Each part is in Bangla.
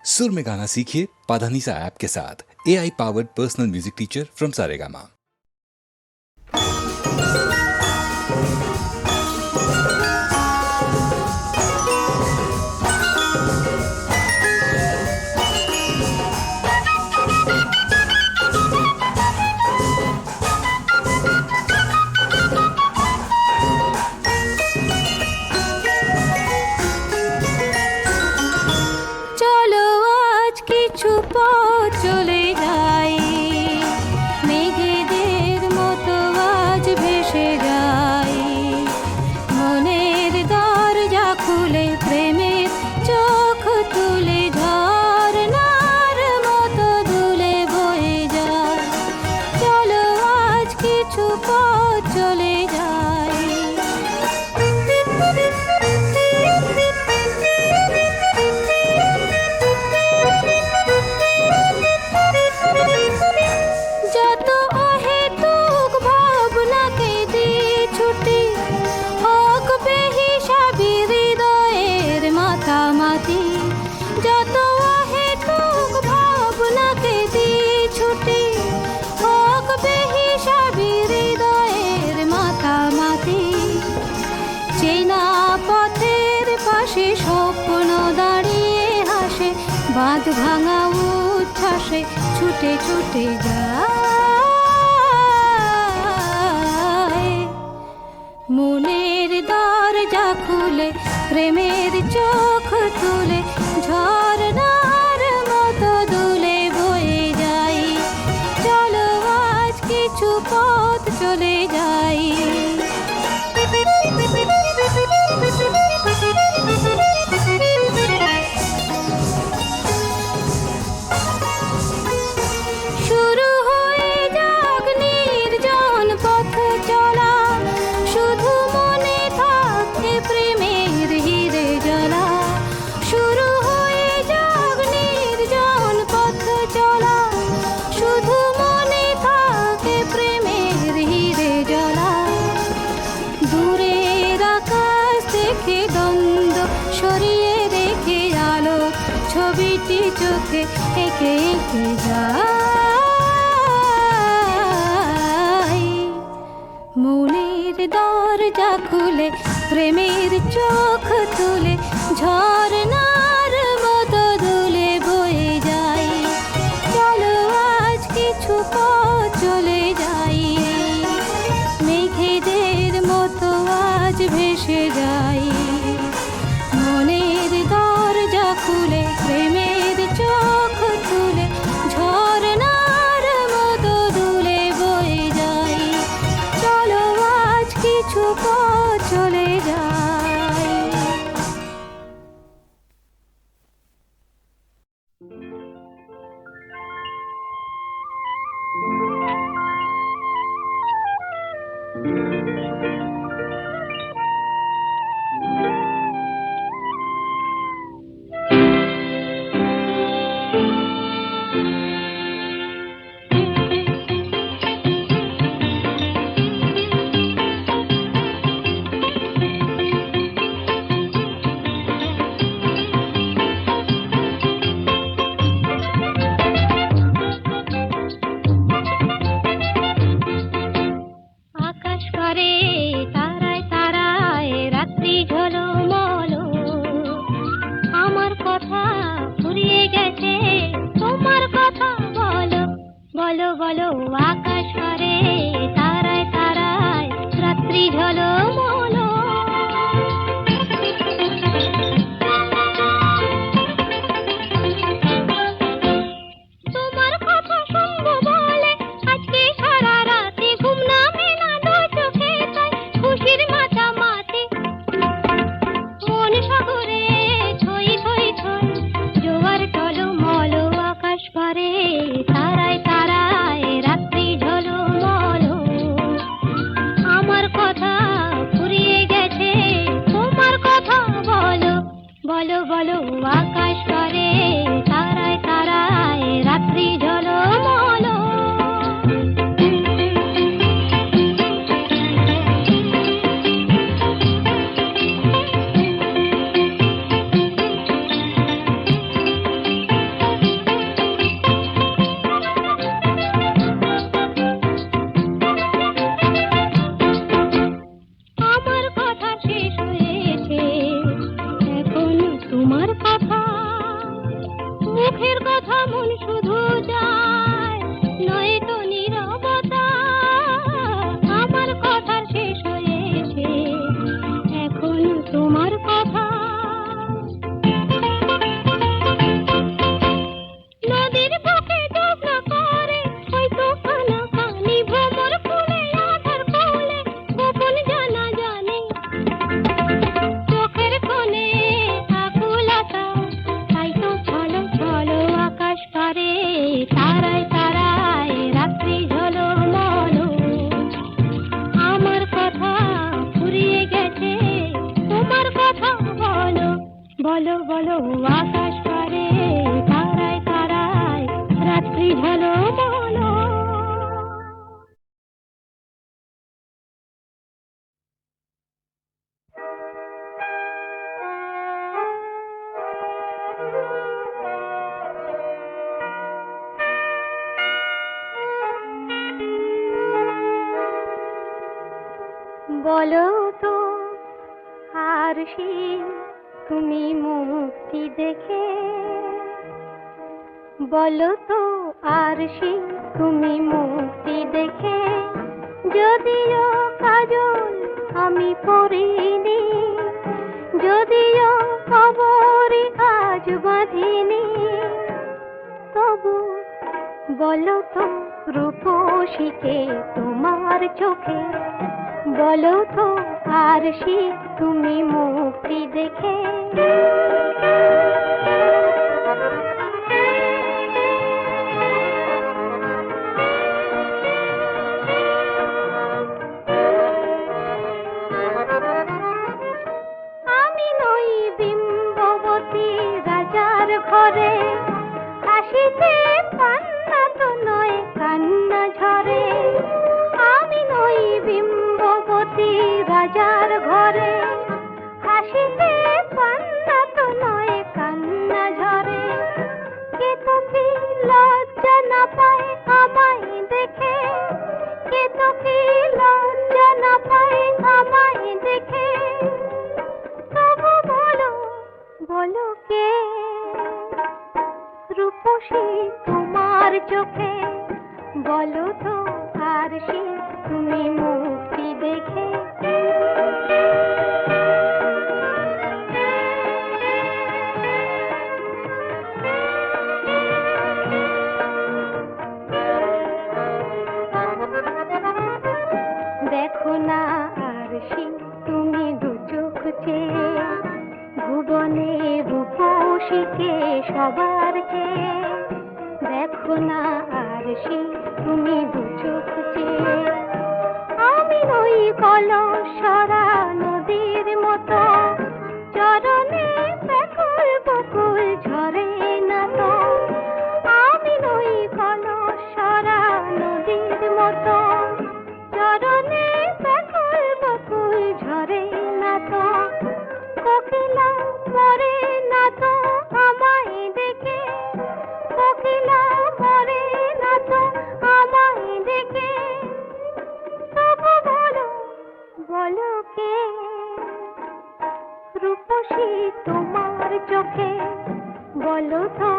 सुर में गाना सीखिए पाधानीसा ऐप के साथ। AI powered personal music teacher from Saregama. বাঁধ ভাঙা উচ্ছ্বাসে ছুটে ছুটে যায়, মনের দরজা খুলে প্রেমের চোখ তুলে ঝরনার মতো দুলে বয়ে যাই। চলো আজ কিছু পথ চলে যাই। ছবিটি চোখে এঁকে এঁকে যাই, মনের দরজা খুলে প্রেমের চোখ তুলে ঝরনার মতো দুলে বয়ে যাই। চলো আজ কিছু পথ চলে যাই, মেঘেদের মতো আজ ভেসে যাই। মনের দরজা খুলে প্রেমের চোখ তুলে ঝরনার মতো দুলে বয়ে যাই। চলো আজ কিছু পথ চলে যাই। তারায় তারায় রাত্রি মুখের কথা মন শুধু যায়, নয়তো নীরবতা। আমার কথার শেষ হয়েছে এখন তোমার কথা। নদীর বুকে জ্যোৎস্না করে হয়তো কানাকানি, ভ্রমর ফুলে আধার কোলে গোপন জানা জানে। চোখের কোণে আকুলতা, তাই তো ছলো ছলো আকাশ পারে, তারায় তারায় রাত্রি ঝলমলো। আমার কথা ফুরিয়ে গেছে, তোমার কথা বলো, বলো বলো আকাশ পারে, তারায় তারায় রাত্রি ঝলমলো। বলো তো আর তুমি মুক্তি দেখে, বলো তো আর তুমি মুক্তি দেখে, যদিও কাজল আমি পরিনি, যদিও খবরই আজ বাঁধিনি, তবু বলো তো রূপসীকে তোমার চোখে, বলো তো আর তুমি মুক্তি দেখে। আমি নই বিম্ববতী রাজার ঘরে, হাসিতে পান্না তো নয় কান্না ঝরে। আমি নই বিম্ববতী রাজার ঘরে, হাসিতে পান্না তো নয় কান্না ঝরে। কে তো কি লজ্জা না পায় আমায় দেখে, কে তো কি লজ্জা না পায় আমায় দেখে, তবু বলো বলো কে রূপসী তোমার চোখে, বলো তো আর তুমি মুক্তি দেখে। দেখো না আর তুমি দু চোখ চেয়ে, ভুবনে রূপসীকে সবার চেয়ে। দেখো না আর তুমি দু চোখ চেয়ে, আমি নই কলসরা নদীর মতো, চরণে ব্যাকুল বকুল ঝরে না তো। আমি নই কলসরা নদীর মতো, চরণে ব্যাকুল বকুল ঝরে না তো। কোকিলা মরে না তো আমায় দেখে, কোকিলা মরে না তো আমায় দেখে, তবু বলো বলো কে রূপসী তোমার চোখে, বলো তো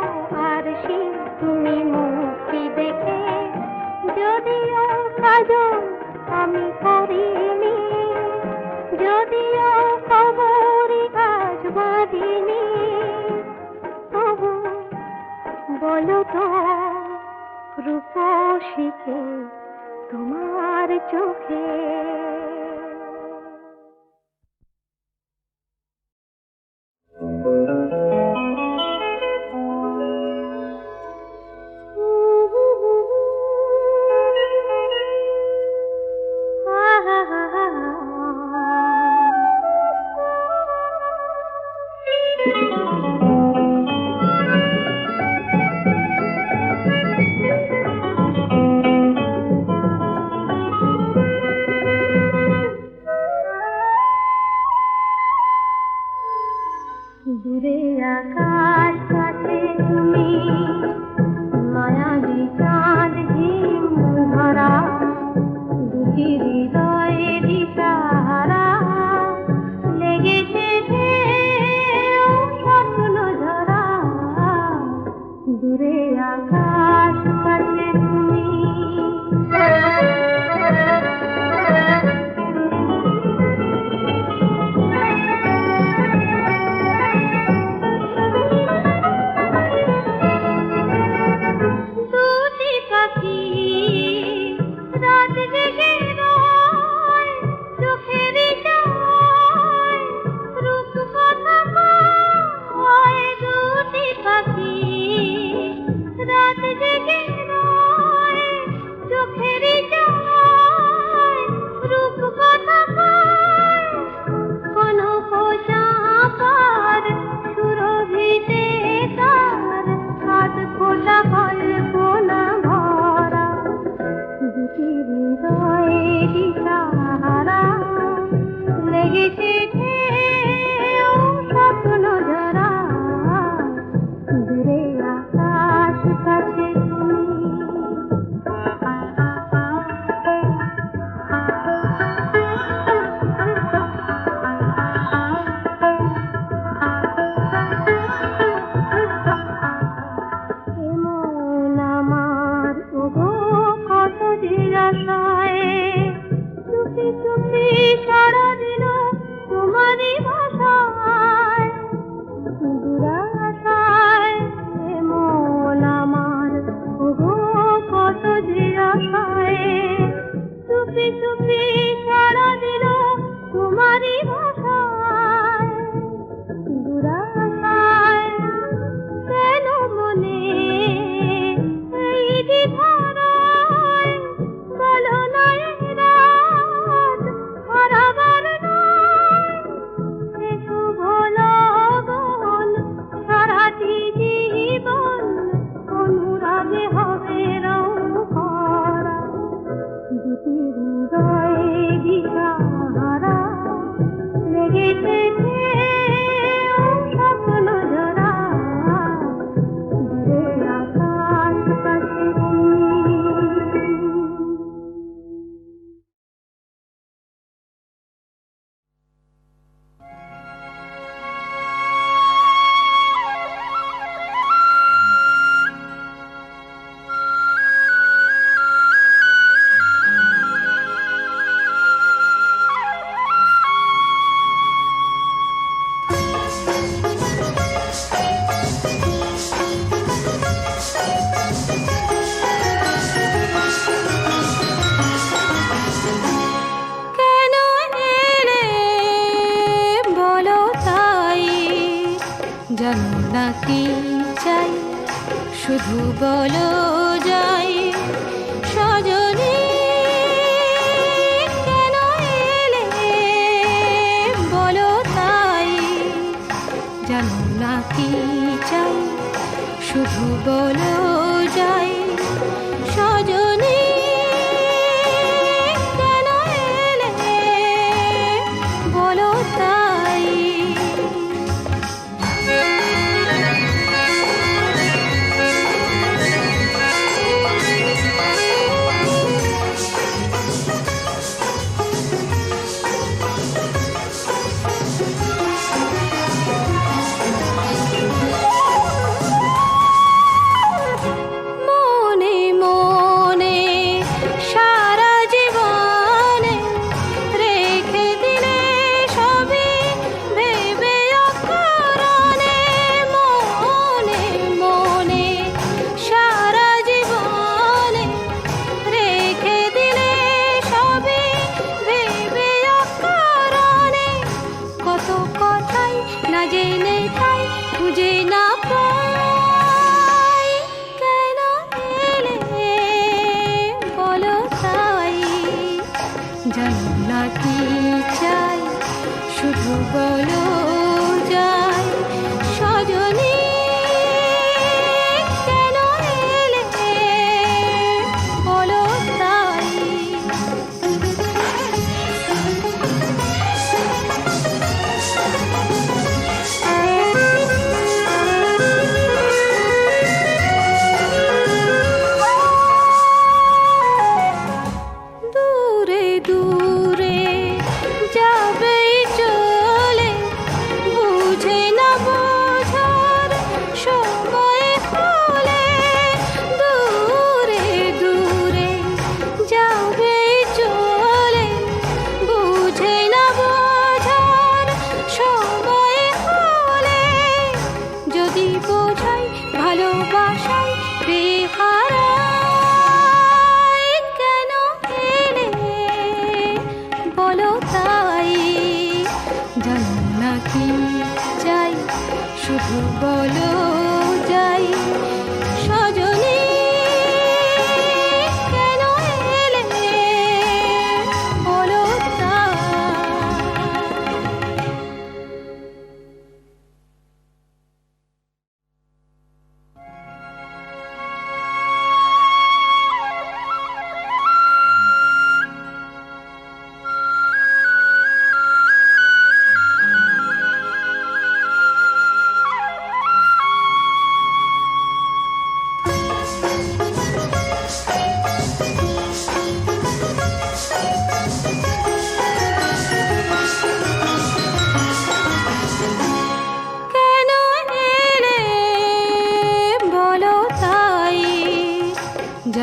আর তুমি মুক্তি দেখে। যদিও কাজল আমি করিনি, যদিও খবরই আজ বাঁধিনি, তবু বলো তো রূপসীকে তোমার চোখে। দূরে আকাশ কাছে তুমি মায়াবী চাঁদ ঝিম ধরা, দুটি হৃদয়ে দিশাহারা লেগেছে স্বপ্ন ধরা। দূরে আকাশ কাছে তুমি। এমন আমার ওগো কত যে আশায়, চুপি চুপি সারা দিল তোমারই ভাষায়, দুরাশায়। এমন আমার ওগো কত যে আশায়, চুপি চুপি সারা দিল তোমারই ভাষায়, দুরাশায়। কেন মনে এই দ্বিধারায়, বলো না এ রাত হারাবার নয়, এ শুভ লগন সারাটি জীবন অনুরাগে হবে রং করা। দুটি হৃদয়ে দিশাহারা লেগেছে স্বপ্ন জোড়া, দূরে আকাশ কাছে তুমি। কেন এলে বলো তাই, জানো না কি চাই, শুধু বলো যাই সজনী। কেন এলে বলো তাই, জানো না কি চাই, শুধু বলো যাই সজনী। কেন এলে বলো তাই।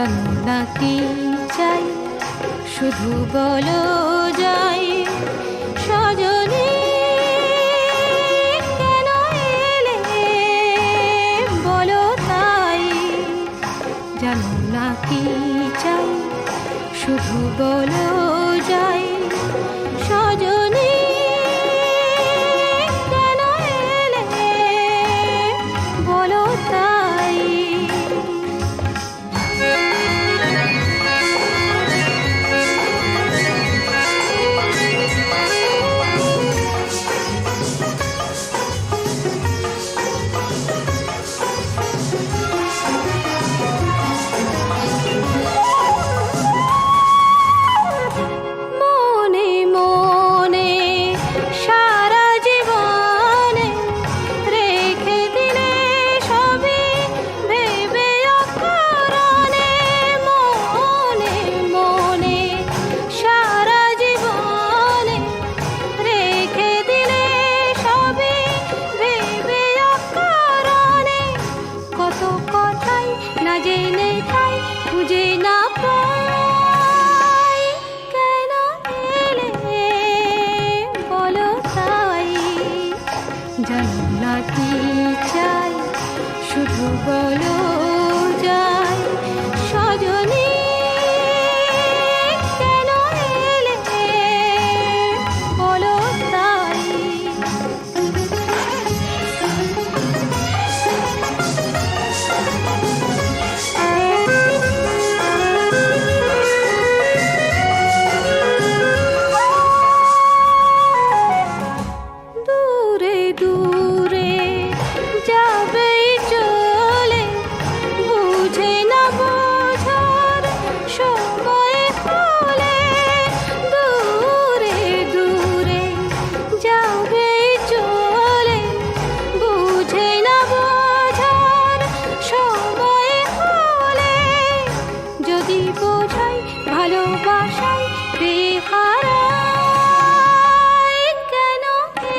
জানো না কি চাই, শুধু বলো যাই সজনী কেন এলে বলো তাই, জানো না কি চাই, শুধু বলো যাই সজনী কেন এলে বলো তাই। মনে মনে সারা জীবনে রেখে দিলে সবই ভেবে অকারণে, মনে মনে সারা জীবনে রেখে দিলে সবই ভেবে অকারণে, কত কথাই না জেনে তাই খুঁজে না পাই, কেন এলে বলো তাই, জানো না কি চাই, শুধু বলো যাই সজনী কেন এলে বলো তাই। দূরে দূরে যাবে চলে, বুঝে না বোঝার সময় হলে, দূরে দূরে যাবে চলে, বুঝে না বোঝার সময় হলে, যদি বোঝাই ভালোবাসাই বেহারাই, কেন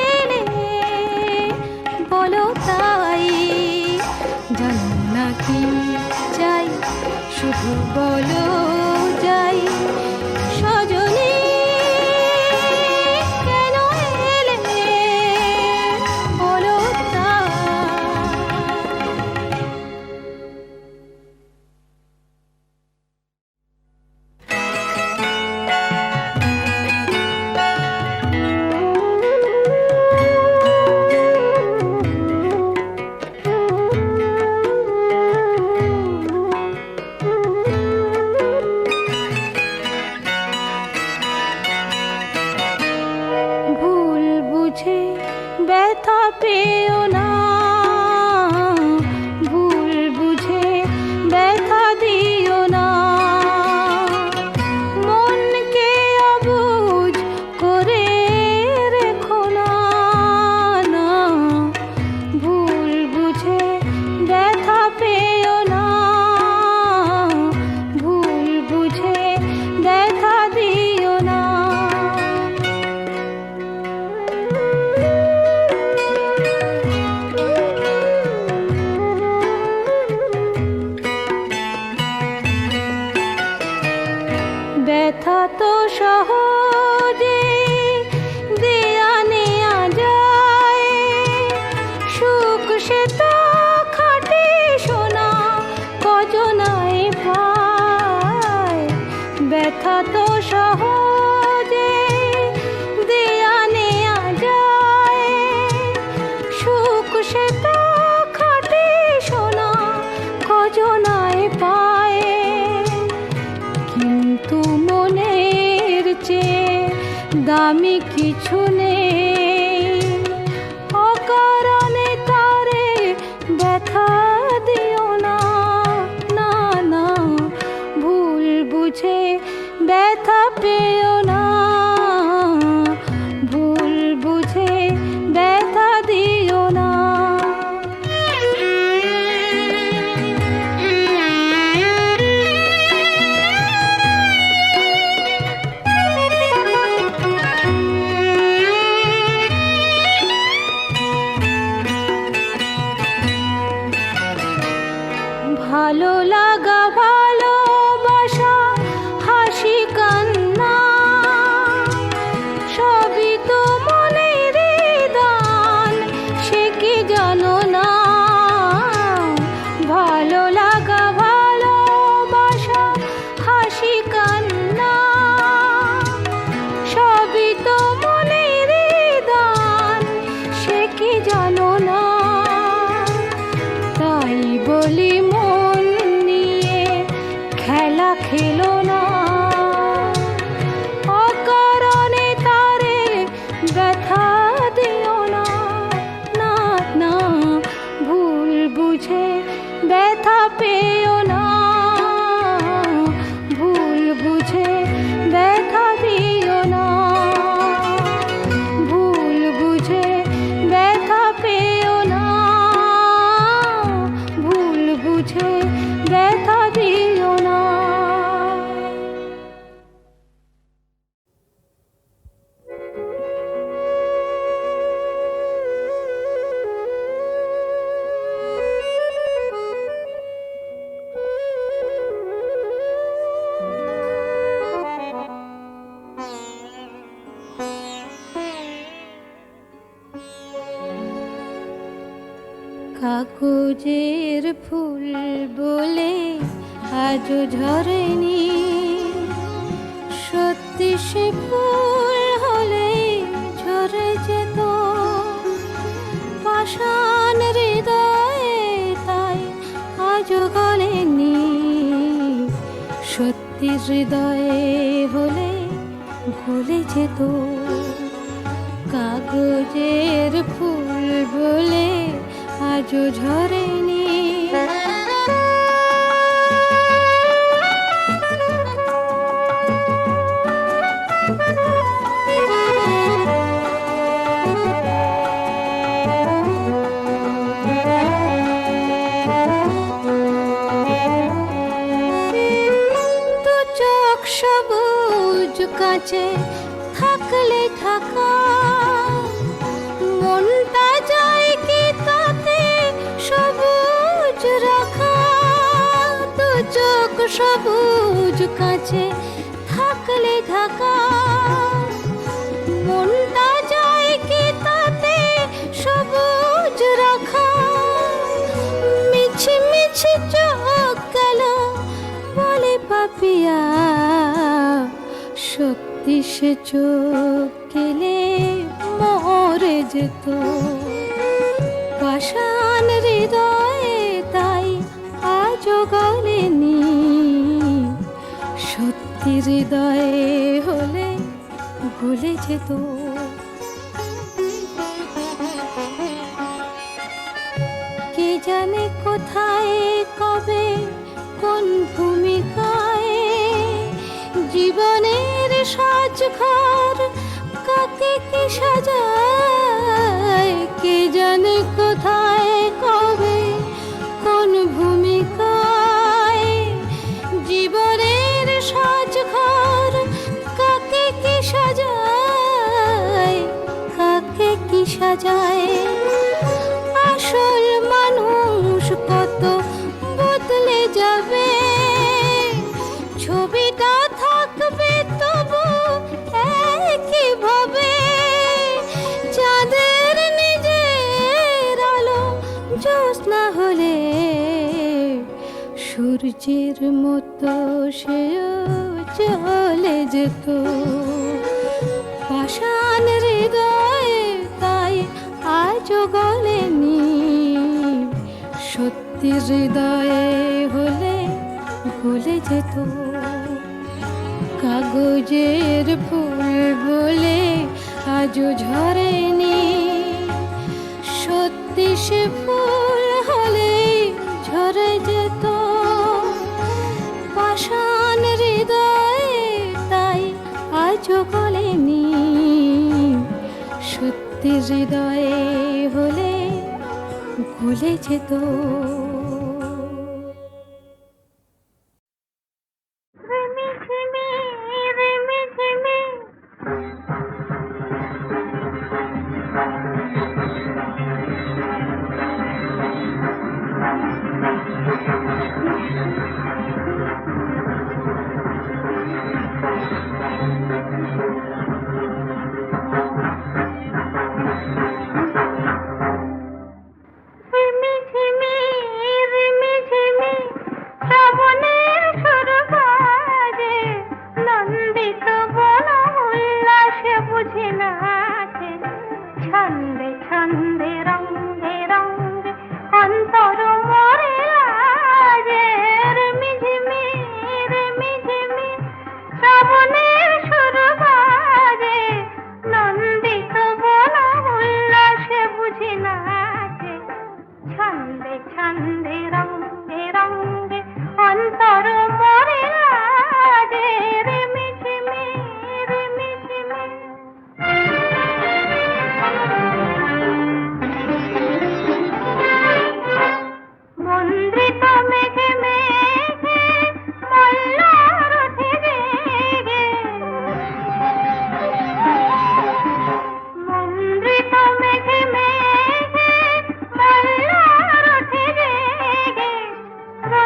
এলে বলো তাই, জানো না কি চাই, শুধু বলো যাই সজনী কেন এলে বলো তাই। ভুল বুঝে ব্যথা পেও না, ভুল বুঝে ব্যথা দিও না, মনকে অবুঝ করে রেখো না, না ভুল বুঝে ব্যথা পেও না, ভুল বুঝে ব্যথা দিও না। ব্যথা তো সহজে দেয়া নেয়া যায়, সুখ সে তো খাটে সোনা কজনায় পায়, ব্যথা তো সহজে দেয়া নেয়া যায়, সুখ সে তো খাটে সোনা কজনায় পায়, কিন্তু মনের চেয়ে দামি কিছু নেই, অকারণে তারে ব্যথা দিও না, না না ভুল বুঝে ব্যথা পেও না, ভুল বুঝে ব্যথা দিও না। ভালো লাগা ভালো রাখিল না, অকারণে তারে ব্যথা দিও না। না না, ভুল বুঝে ব্যথা পেও না, ভুল বুঝে ব্যথা দিও না, ভুল বুঝে ব্যথা পেও না, ভুল বুঝে ব্যথা দিও না। কাগজের ফুল বলে আজও ঝরেনি, সত্যি সে ফুল হলে ঝরে যেত। পাষাণ হৃদয়ে তাই আজও গলেনি, সত্যি হৃদয়ে হলে গলে যেত। কাগজের ফুল বলে আজও ঝরেনি। দু চোখ সবুজ কাছে থাকলে থাকা, মনটা যায় কি তাতে সবুজ রাখা। দু চোখ সবুজ কাছে থাকলে ঢাকা, মনটা যায় কি তাতে সবুজ রাখা। মিছি মিছি চোখ গেল বলে পাপিয়া, সত্যি সে চোখ গেলে মরে যেত। পাষাণ হৃদয়ে তাই আজও গলেনি, সত্যি হৃদয়ে হলে গলে যেত। কে জানে কোথায় কবে কোন ভূমিকায় জীবনের সাজঘর কাকে কি সাজায়। কে জানে কোথায় কবে কোন ভূমিকায় জীবনের সাজঘর কাকে কি সাজায়, কাকে কি সাজায়। আসল মানুষ কত বদলে যাবে, ছবিটা থাকবে তবু একইভাবে। চাঁদের নিজের আলো জ্যোৎস্না হলে সূর্যের মতো সেও চলে যেত। পাষাণ হৃদয়ে তাই আজও গলেনি, সত্যি হৃদয়ে হলে গলে যেত। কাগজের ফুল বলে আজও ঝরেনি, সত্যি সে ফুল হলে ঝরে যেত। পাষাণ হৃদয়ে তাই আজও গলেনি, সত্যি হৃদয়ে হলে গলে যেত।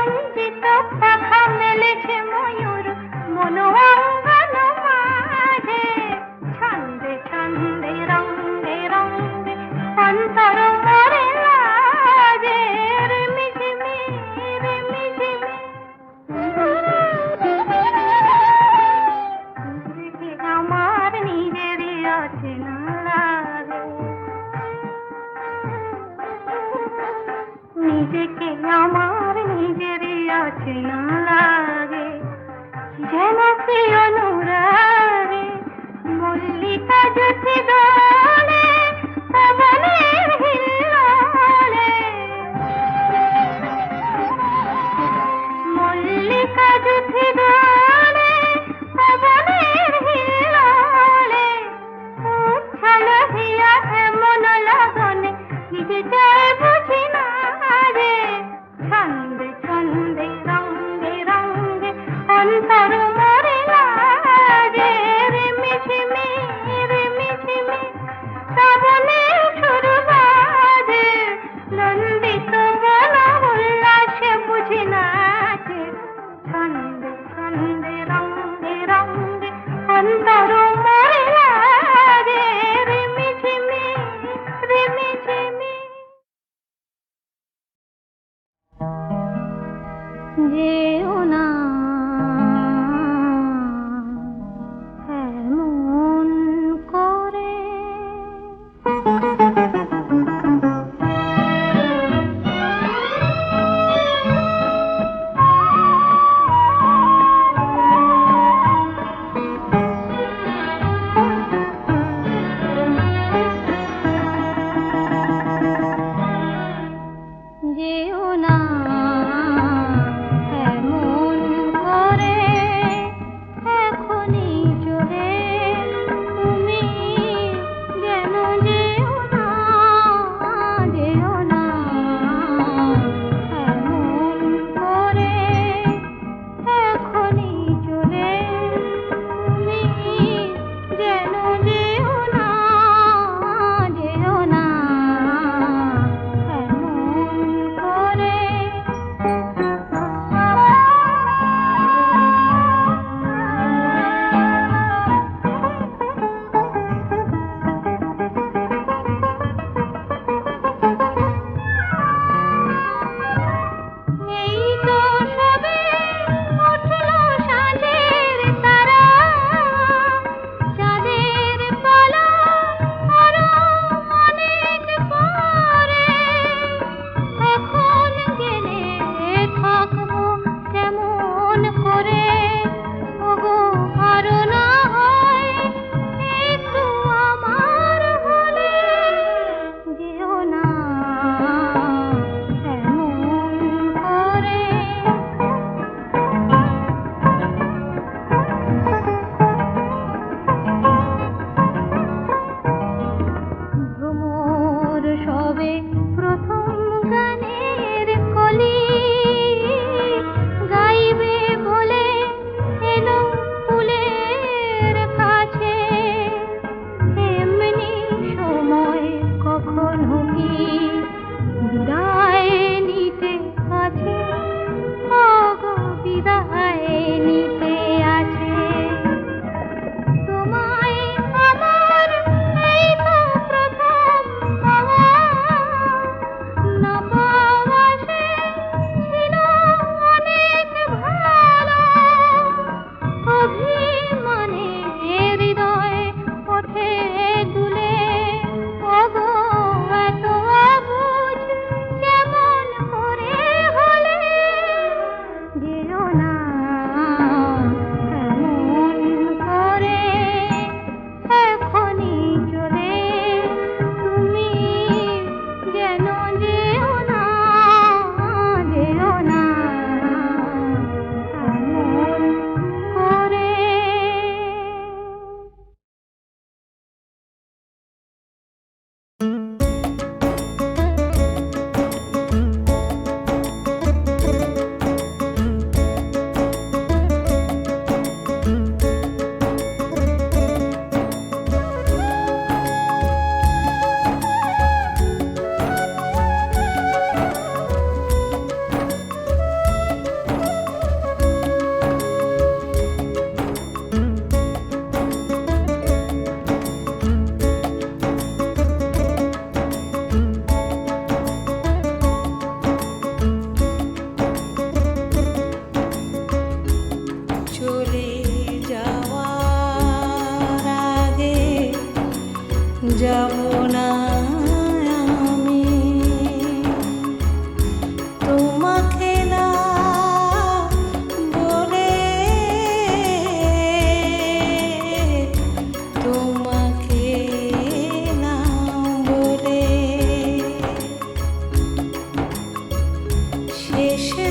রঞ্জিত পাখা মেলেছে ময়ূর মনোঅঙ্গন মাঝে ছন্দে ছন্দে রঙ্গে রঙ্গে অন্তর মরে লাজে রিমিঝিমি রিমিঝিমি নিজেকে আমার নিজেরই অচেনা লাগে নিজেকে আমার নিজেরই অচেনা লাগে যেন সে অনুরাগে মল্লিকা জ্যোতি দোলে পবনের হিল্লোলে মল্লিকা জ্যোতি দোলে পবনের হিল্লোলে উচ্ছল হিয়া এমন লগনে যে যায় বুঝি না রে ছন্দে ছন্দে রঙ্গে রঙ্গে অন্তর মরে লাজে রিমিঝিমি রিমিঝিমি শ্রাবণে সুর বাজে নন্দিত বন উল্লাসে বুঝি নাচে ছন্দে ছন্দে রঙ্গে রঙ্গে অন্তর মরে লাজে রিমিঝিমি রিমিঝিমি যেও না এমন করে যেও না এমন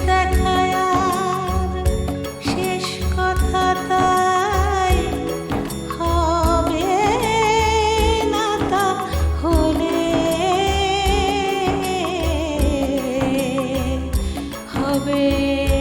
দেখায় আর শেষ কথা তাই হবে না তা হলে হবে